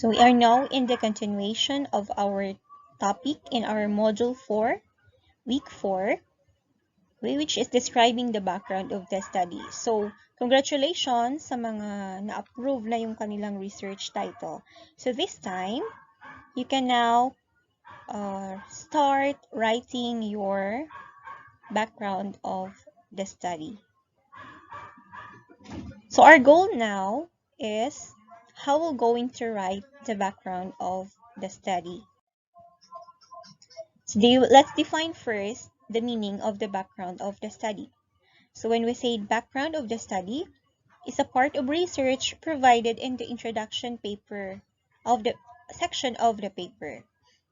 So we are now in the continuation of our topic in our Module 4, Week 4, which is describing the background of the study. So, congratulations sa mga na-approve na yung kanilang research title. So this time, you can now start writing your background of the study. So our goal now is how we're going to write the background of the study. So let's define first the meaning of the background of the study. So when we say background of the study, is a part of research provided in the introduction paper of the section of the paper.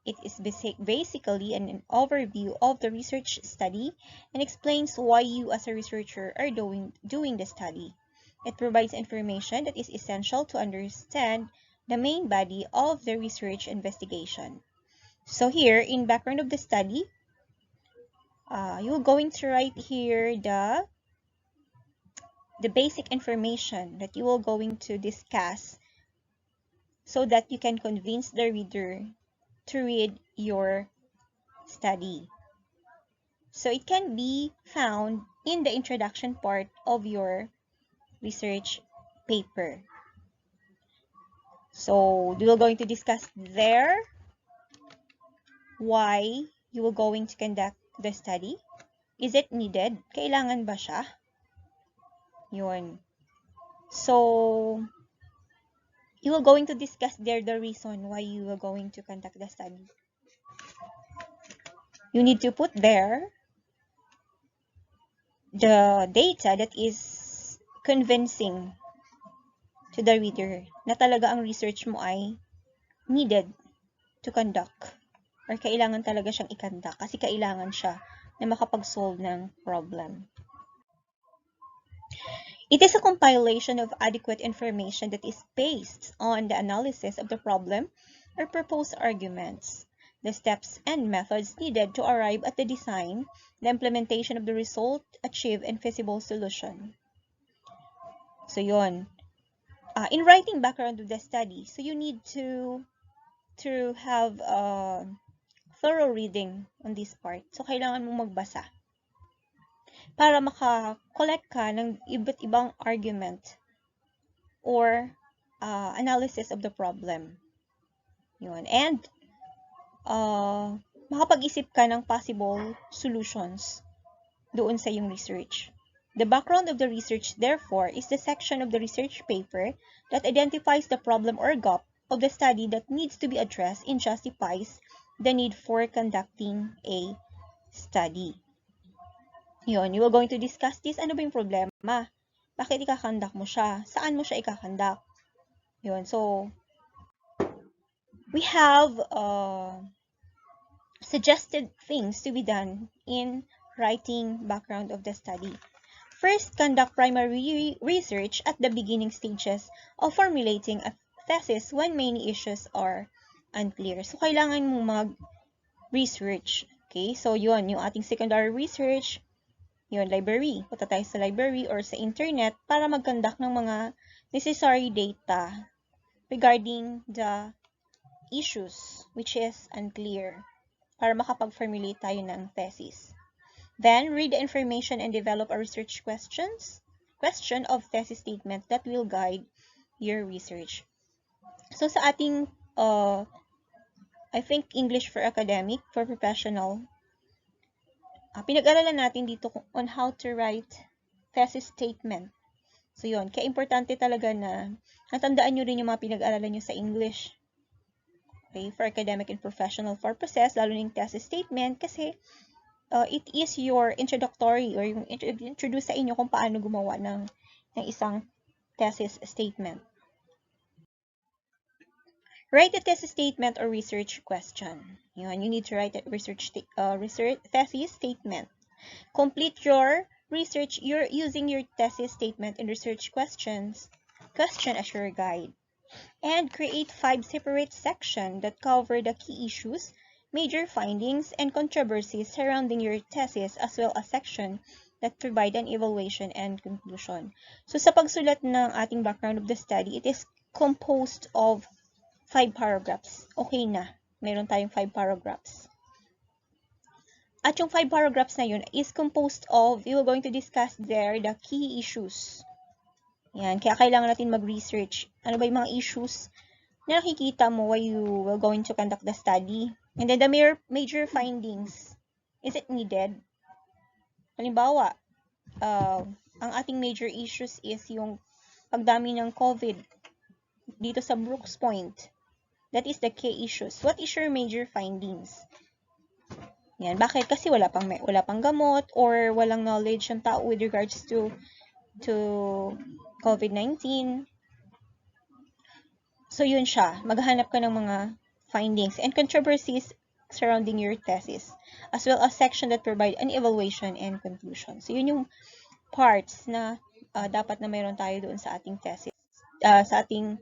It is basically an overview of the research study and explains why you as a researcher are doing the study. It provides information that is essential to understand the main body of the research investigation. So here, in background of the study, you're going to write here the basic information that you are going to discuss so that you can convince the reader to read your study. So it can be found in the introduction part of your research paper. So we are going to discuss there why you are going to conduct the study. Is it needed? Kailangan ba siya? Yun. So, you are going to discuss there the reason why you are going to conduct the study. You need to put there the data that is convincing to the reader na talaga ang research mo ay needed to conduct or kailangan talaga siyang i-conduct kasi kailangan siya na makapag-solve ng problem. It is a compilation of adequate information that is based on the analysis of the problem or proposed arguments, the steps and methods needed to arrive at the design, the implementation of the result, achieve, and feasible solution. So yun. In writing background of the study, so you need to have a thorough reading on this part. So kailangan mong magbasa para maka-collect ka ng iba't ibang argument or analysis of the problem. Yun. And makapag-isip ka ng possible solutions doon sa iyong research. The background of the research, therefore, is the section of the research paper that identifies the problem or gap of the study that needs to be addressed and justifies the need for conducting a study. Yun, you are going to discuss this. Ano ba yung problema? Bakit ikakandak mo siya? Saan mo siya ikakandak? Yun, so, we have suggested things to be done in writing background of the study. First, conduct primary research at the beginning stages of formulating a thesis when many issues are unclear. So, kailangan mo mag-research. Okay, so yun, yung ating secondary research, yun, library. Punta tayo sa library or sa internet para mag-conduct ng mga necessary data regarding the issues which is unclear para makapag-formulate tayo ng thesis. Then, read the information and develop a research question of thesis statement that will guide your research. So, sa ating, I think English for academic, for professional, pinag-aralan natin dito on how to write thesis statement. So, yun. Kaya importante talaga na natandaan nyo rin yung mga pinag-aralan nyo sa English. Okay? For academic and professional purposes, lalo yung thesis statement kasi it is your introductory or yung introduce sa inyo kung paano gumawa ng isang thesis statement. Write a thesis statement or research question. Yun, you need to write a research thesis statement. Complete your research using your thesis statement and research question as your guide. And create 5 separate sections that cover the key issues, major findings, and controversies surrounding your thesis, as well as section that provide an evaluation and conclusion. So, sa pagsulat ng ating background of the study, it is composed of 5 paragraphs. Okay na. Meron tayong 5 paragraphs. At yung 5 paragraphs na yun is composed of, you are going to discuss there the key issues. Yan. Kaya kailangan natin mag-research. Ano ba yung mga issues na nakikita mo while you will going to conduct the study? And then the major findings. Is it needed? Halimbawa, ang ating major issues is yung pagdami ng COVID dito sa Brooks Point. That is the key issues. What is your major findings? Yan. Bakit? Kasi wala pang gamot or walang knowledge ng tao with regards to COVID-19. So, yun siya. Maghahanap ka ng mga findings and controversies surrounding your thesis, as well as section that provide an evaluation and conclusion. So, yun yung parts na dapat na mayroon tayo doon sa ating thesis, sa ating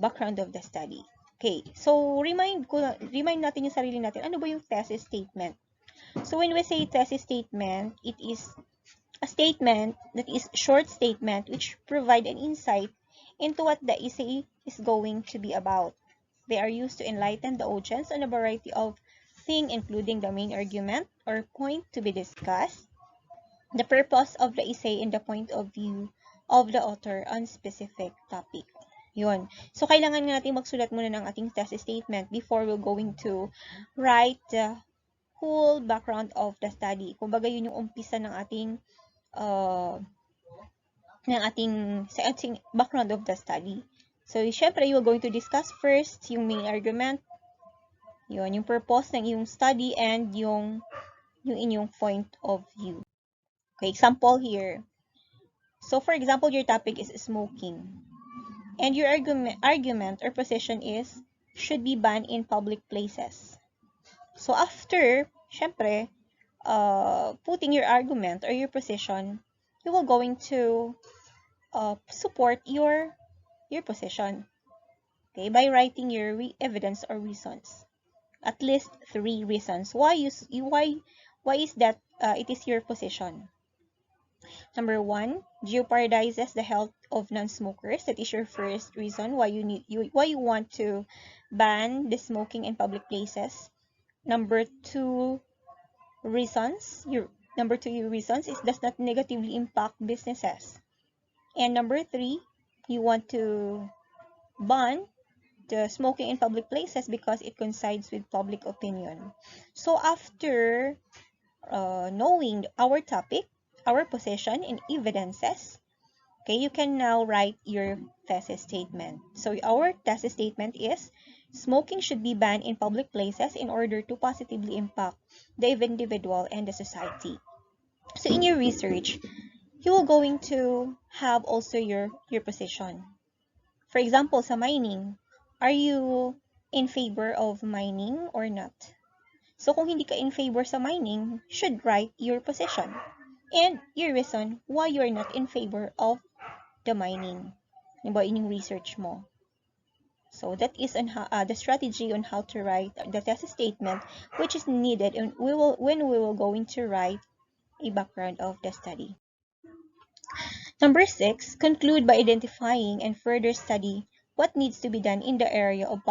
background of the study. Okay, so remind natin yung sarili natin. Ano ba yung thesis statement? So when we say thesis statement, it is a statement that is short statement which provide an insight into what the essay is going to be about. They are used to enlighten the audience on a variety of things, including the main argument or point to be discussed, the purpose of the essay, and the point of view of the author on specific topic. Yun. So, kailangan natin magsulat muna ng ating thesis statement before we're going to write the whole background of the study. Kumbaga, yun yung umpisa ng ating background of the study. So, syempre, you're going to discuss first yung main argument, yun, yung purpose ng iyong study, and yung inyong point of view. Okay, example here. So, for example, your topic is smoking. And your argument or position is, should be banned in public places. So, after, syempre, putting your argument or your position, you will going to support your position. Okay, by writing your evidence or reasons. At least 3 reasons. Why is that it is your position? Number 1, jeopardizes the health of non-smokers. That is your first reason why you want to ban the smoking in public places. Number 2 reasons, your reasons is does not negatively impact businesses. And number 3, you want to ban the smoking in public places because it coincides with public opinion. So after knowing our topic, our position, and evidences, okay, you can now write your thesis statement. So our thesis statement is, smoking should be banned in public places in order to positively impact the individual and the society. So in your research, you are going to have also your position. For example, sa mining, are you in favor of mining or not? So kung hindi ka in favor sa mining, you should write your position and your reason why you are not in favor of the mining. Diba, in yung research mo. So that is the strategy on how to write the thesis statement, which is needed and when we will going to write a background of the study. Number 6, conclude by identifying and further study what needs to be done in the area of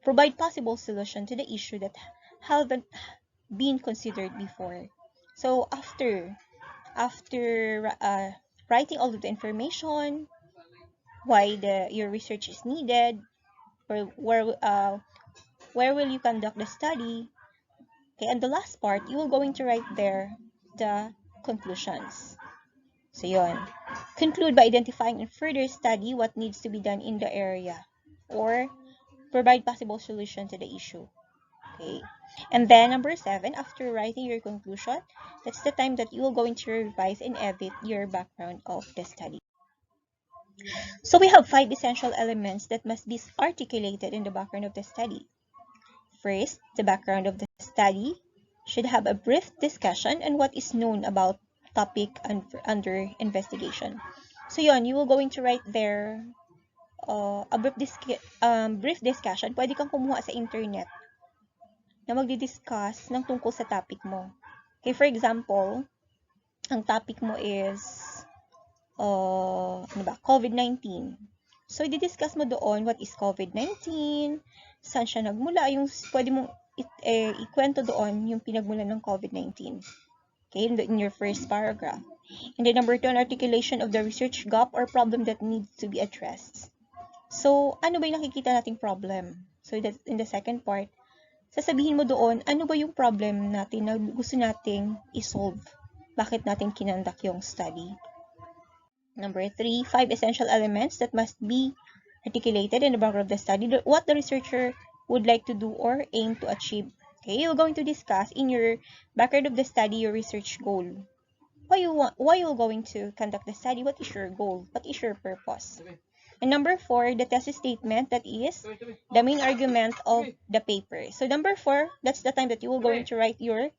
provide possible solution to the issue that haven't been considered before. So after writing all of the information, why your research is needed, where will you conduct the study, okay, and the last part, you will going to write there the conclusions. So yun, conclude by identifying and further study what needs to be done in the area or provide possible solution to the issue. Okay, and then number 7, after writing your conclusion, that's the time that you will going to revise and edit your background of the study. So we have 5 essential elements that must be articulated in the background of the study. First, the background of the study should have a brief discussion on what is known about topic under investigation. So yun, you will going to write there a brief discussion. Pwede kang kumuha sa internet na magdi-discuss ng tungkol sa topic mo. Okay, for example, ang topic mo is COVID-19. So, i-discuss mo doon what is COVID-19, saan siya nagmula, yung pwede mong ikwento doon yung pinagmulan ng COVID-19. Okay, in your first paragraph. And then number 2, an articulation of the research gap or problem that needs to be addressed. So, ano ba yung nakikita nating problem? So, that in the second part, sasabihin mo doon, ano ba yung problem natin na gusto nating isolve? Bakit natin kinandak yung study? Number 3, 5 essential elements that must be articulated in the background of the study, what the researcher would like to do or aim to achieve. Okay, you're going to discuss in your background of the study your research goal. Why you're going to conduct the study? What is your goal? What is your purpose? And number 4, the thesis statement, that is the main argument of the paper. So number 4, that's the time that you will going to write your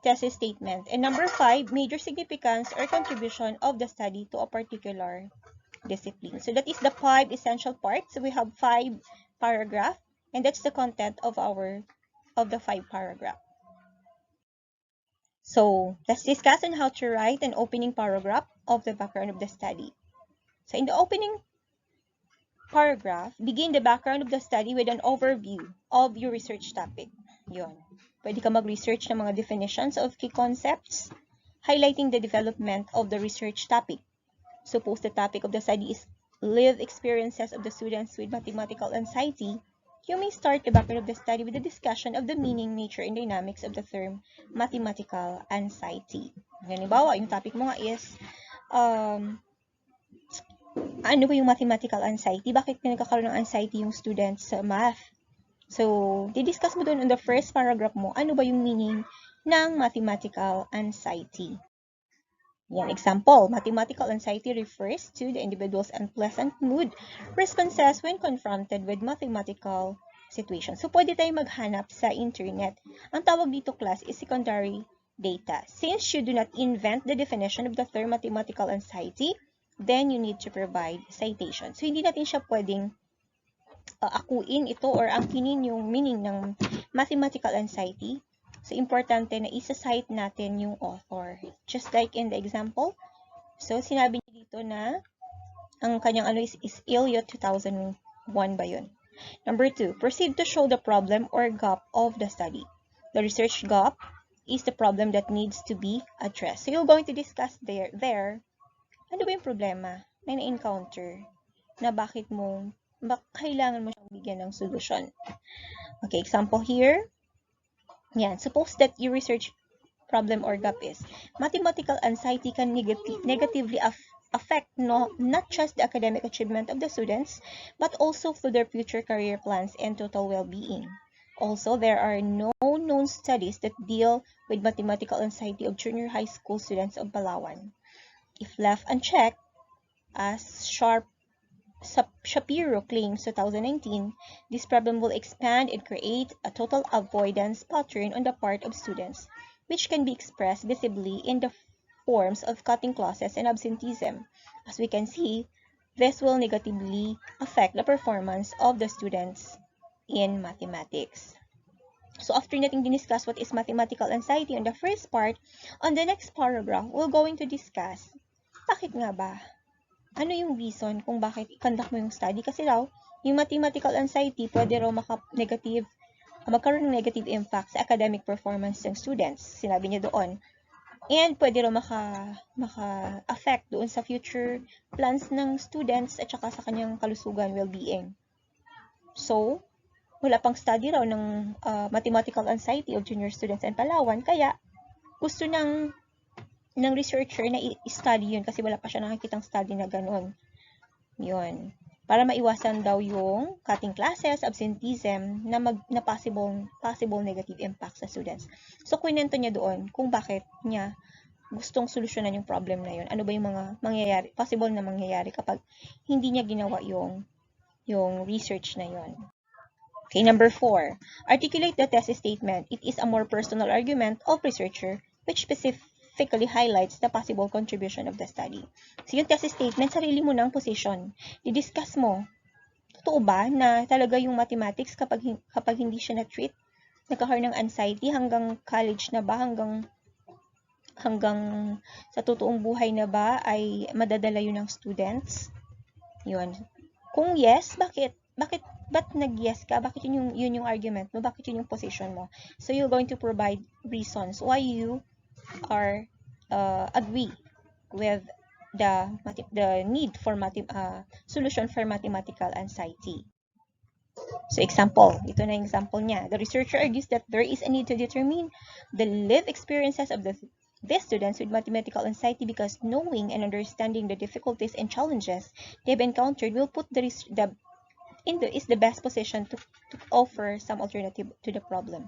thesis statement. And number 5, major significance or contribution of the study to a particular discipline. So that is the 5 essential parts. So we have 5 paragraphs, and that's the content of the 5 paragraph. So let's discuss on how to write an opening paragraph of the background of the study. So in the opening paragraph, begin the background of the study with an overview of your research topic. Yun. Pwede ka mag-research ng mga definitions of key concepts, highlighting the development of the research topic. Suppose the topic of the study is lived experiences of the students with mathematical anxiety, you may start the background of the study with a discussion of the meaning, nature, and dynamics of the term mathematical anxiety. Halimbawa, yung topic mo nga is, ano ba yung mathematical anxiety? Bakit nagkakaroon ng anxiety yung students sa math? So, didiscuss mo dun in the first paragraph mo, ano ba yung meaning ng mathematical anxiety? Yan, example, mathematical anxiety refers to the individual's unpleasant mood responses when confronted with mathematical situations. So, pwede tayo maghanap sa internet. Ang tawag dito, class, is secondary data. Since you do not invent the definition of the term mathematical anxiety, then you need to provide citation. So, hindi natin siya pwedeng akuin ito or angkinin yung meaning ng mathematical anxiety. So, importante na isa-cite natin yung author. Just like in the example. So, sinabi niya dito na ang kanyang ano is Eliot 2001 ba yun? Number 2, proceed to show the problem or gap of the study. The research gap is the problem that needs to be addressed. So, you're going to discuss there ano ba yung problema na na-encounter na bakit kailangan mo siyang bigyan ng solusyon. Okay, example here. Yan, suppose that your research problem or gap is mathematical anxiety can negatively affect not just the academic achievement of the students, but also for their future career plans and total well-being. Also, there are no known studies that deal with mathematical anxiety of junior high school students of Palawan. If left unchecked, as Shapiro claims 2019, this problem will expand and create a total avoidance pattern on the part of students, which can be expressed visibly in the forms of cutting classes and absenteeism. As we can see, this will negatively affect the performance of the students in mathematics. So after nating diniscuss what is mathematical anxiety on the first part, on the next paragraph, we're going to discuss bakit nga ba? Ano yung reason kung bakit i-conduct mo yung study? Kasi daw, yung mathematical anxiety pwede raw magkaroon ng negative impact sa academic performance ng students. Sinabi niya doon. And pwede raw maka-affect doon sa future plans ng students at saka sa kanyang kalusugan, well-being. So, wala pang study raw ng mathematical anxiety of junior students in Palawan, kaya gusto ng researcher na i-study yun kasi wala pa siya nakikitang study na ganun. Yun. Para maiwasan daw yung cutting classes, absenteeism, na possible negative impact sa students. So, kwento niya doon kung bakit niya gustong solusyonan yung problem na yun. Ano ba yung mga possible na mangyayari kapag hindi niya ginawa yung research na yun. Okay, number 4. Articulate the thesis statement. It is a more personal argument of researcher which specifically highlights the possible contribution of the study. So, yung thesis statement, sarili mo ng position. I-discuss mo. Totoo ba na talaga yung mathematics kapag hindi siya na-treat, nagkakaroon ng anxiety hanggang college na ba, hanggang sa totoong buhay na ba ay madadala yun ng students? Yun. Kung yes, bakit? Ba't nag-yes ka? Bakit yun yung argument mo? Bakit yun yung position mo? So, you're going to provide reasons why you are agree with the need for solution for mathematical anxiety. So, example. Ito na yung example niya. The researcher argues that there is a need to determine the lived experiences of these students with mathematical anxiety because knowing and understanding the difficulties and challenges they've encountered will put is the best position to offer some alternative to the problem.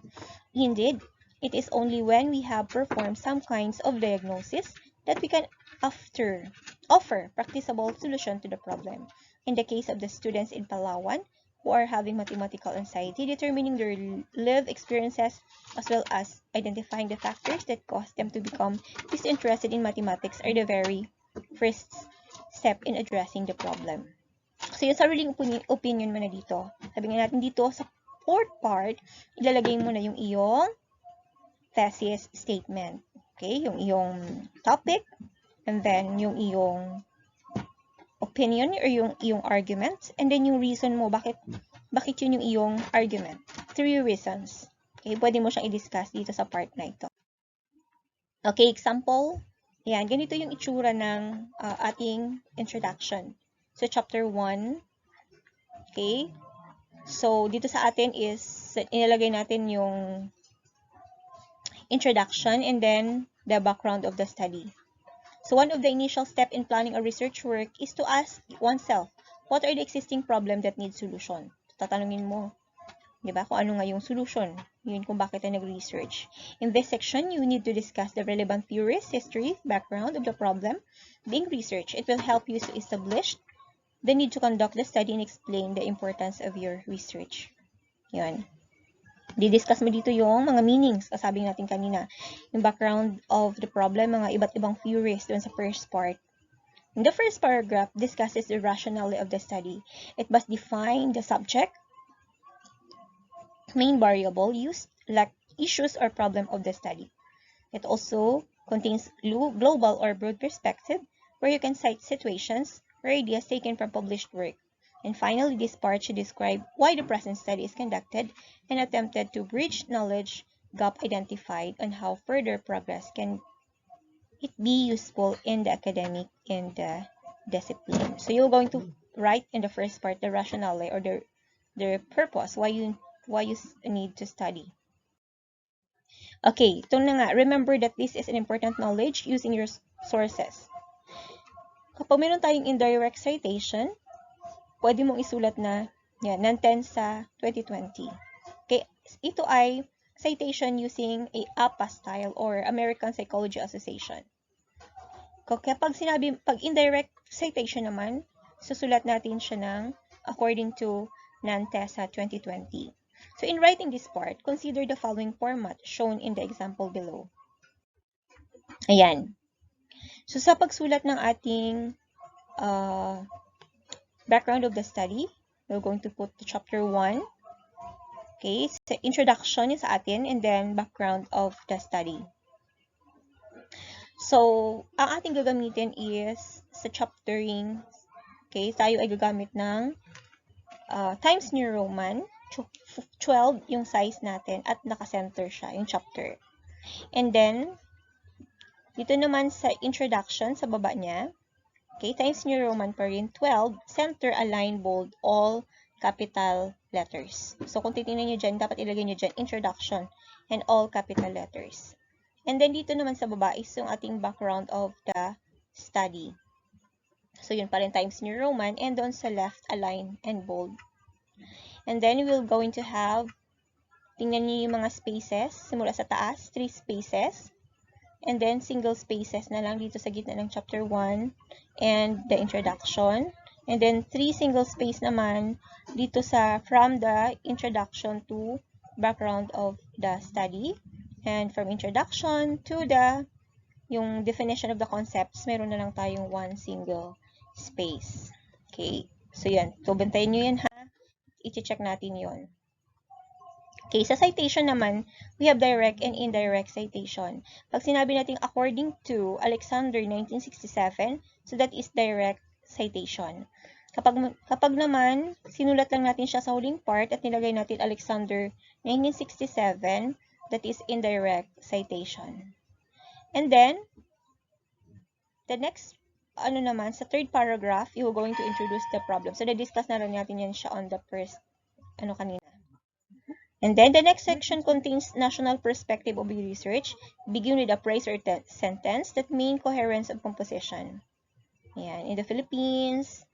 Indeed, it is only when we have performed some kinds of diagnosis that we can offer practicable solution to the problem. In the case of the students in Palawan who are having mathematical anxiety, determining their lived experiences as well as identifying the factors that cause them to become disinterested in mathematics are the very first step in addressing the problem. So, yung sariling opinion mo na dito. Sabi nga natin dito, sa fourth part, ilalagay mo na yung iyong thesis statement. Okay? Yung iyong topic, and then yung iyong opinion or yung iyong argument, and then yung reason mo, bakit yun yung iyong argument. 3 reasons. Okay? Pwede mo siyang i-discuss dito sa part na ito. Okay, example. Yan, ganito yung itsura ng ating introduction. So, chapter 1. Okay? So, dito sa atin is, inilagay natin yung introduction and then the background of the study. So, one of the initial steps in planning a research work is to ask oneself, what are the existing problems that need solution? Tatanungin mo, di ba, kung ano nga yung solution. Yun kung bakit tayo nag-research. In this section, you need to discuss the relevant theories, history, background of the problem being researched. It will help you to establish the need to conduct the study and explain the importance of your research. Yun. Didiscuss mo dito yung mga meanings, kasabi natin kanina. Yung background of the problem, mga iba't ibang theories doon sa first part. In the first paragraph, discusses the rationale of the study. It must define the subject, main variable used, like issues or problem of the study. It also contains global or broad perspective, where you can cite situations or ideas taken from published work. And finally, this part should describe why the present study is conducted and attempted to bridge knowledge gap identified on how further progress can it be useful in the academic and the discipline. So you're going to write in the first part the rationale or the purpose why you need to study. Okay, ito na nga. Remember that this is an important knowledge using your sources. Kapag meron tayong indirect citation, pwede mong isulat na yan, non-10 sa 2020. Okay, ito ay citation using a APA style or American Psychology Association. Kapag pag indirect citation naman, susulat natin siya ng according to non-10 sa 2020. So in writing this part, consider the following format shown in the example below. Ayan. So sa pagsulat ng ating background of the study, we're going to put the chapter 1. Okay, so introduction is sa atin and then background of the study. So, ang ating gagamitin is sa chaptering, okay, tayo ay gagamit ng Times New Roman, 12 yung size natin at naka-center siya, yung chapter. And then, dito naman sa introduction, sa baba niya, okay, Times New Roman pa rin, 12, center, align, bold, all capital letters. So, kung titingnan nyo dyan, dapat ilagay nyo dyan, introduction, and all capital letters. And then, dito naman sa baba is yung ating background of the study. So, yun pa rin, Times New Roman, and doon sa left, align, and bold. And then, we're going to have, tingnan nyo yung mga spaces, simula sa taas, 3 spaces. And then, single spaces na lang dito sa gitna ng chapter 1 and the introduction. And then, 3 single space naman dito sa from the introduction to background of the study. And from introduction to yung definition of the concepts, meron na lang tayong 1 single space. Okay? So, yan. So, bantayan nyo yan, ha? I-check natin yon. Okay, sa citation naman, we have direct and indirect citation. Pag sinabi natin according to Alexander 1967, so that is direct citation. Kapag naman, sinulat lang natin siya sa huling part at nilagay natin Alexander 1967, that is indirect citation. And then, the next, naman, sa third paragraph, you are going to introduce the problem. So, na-discuss na lang natin yan siya on the first, kanina. And then, the next section contains national perspective of your research. Begin with a phrase or sentence that mean coherence of composition. Ayan. In the Philippines,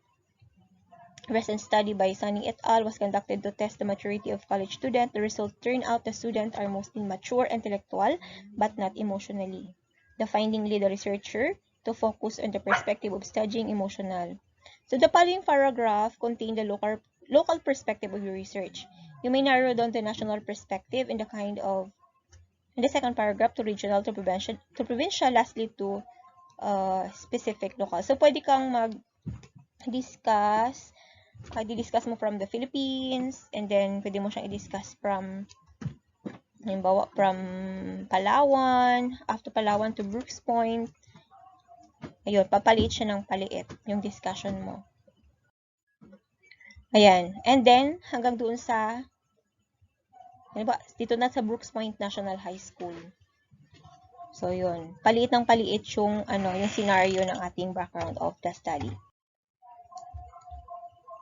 recent study by Sunny et al. Was conducted to test the maturity of college students. The result turned out the students are mostly mature intellectual, but not emotionally. The finding led the researcher to focus on the perspective of studying emotional. So the following paragraph contain the local perspective of your research. You may narrow down the national perspective in the second paragraph to regional, to provincial, lastly to specific local. So pwede kang mag-discuss mo from the Philippines, and then pwede mo siyang i-discuss from Palawan, after Palawan to Brooks Point. Ayun, papaliit siya ng paliit yung discussion mo. Ayan. And then, hanggang doon sa, dito na sa Brooks Point National High School. So, yun. Paliit ng paliit yung scenario ng ating background of the study.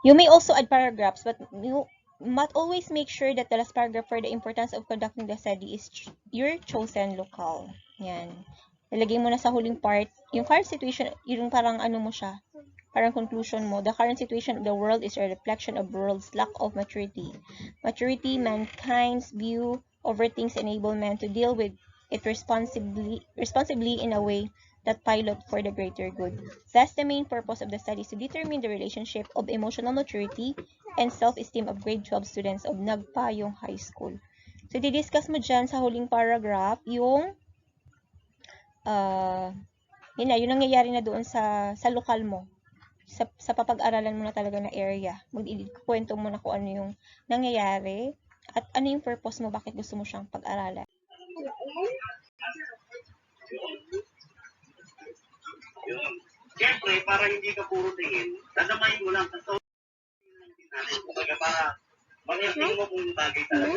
You may also add paragraphs, but you must always make sure that the last paragraph for the importance of conducting the study is your chosen locale. Yan. Ilagay mo na sa huling part, yung current situation, yung parang mo siya, parang conclusion mo. The current situation of the world is a reflection of the world's lack of maturity. Maturity, mankind's view over things enable man to deal with it responsibly in a way that pilot for the greater good. Thus, the main purpose of the study is to determine the relationship of emotional maturity and self-esteem of grade 12 students of Nagpayong High School. So, didiscuss mo dyan sa huling paragraph yung yung nangyayari na doon sa lokal mo. Sa papag-aralan mo na talaga na area. Kwento mo na kung ano yung nangyayari at ano yung purpose mo, bakit gusto mo siyang pag-aralan. Siyempre, para hindi ka puro tingin, dadamayin mo lang sa soul natin. Para mag-think mo kung bagay talaga.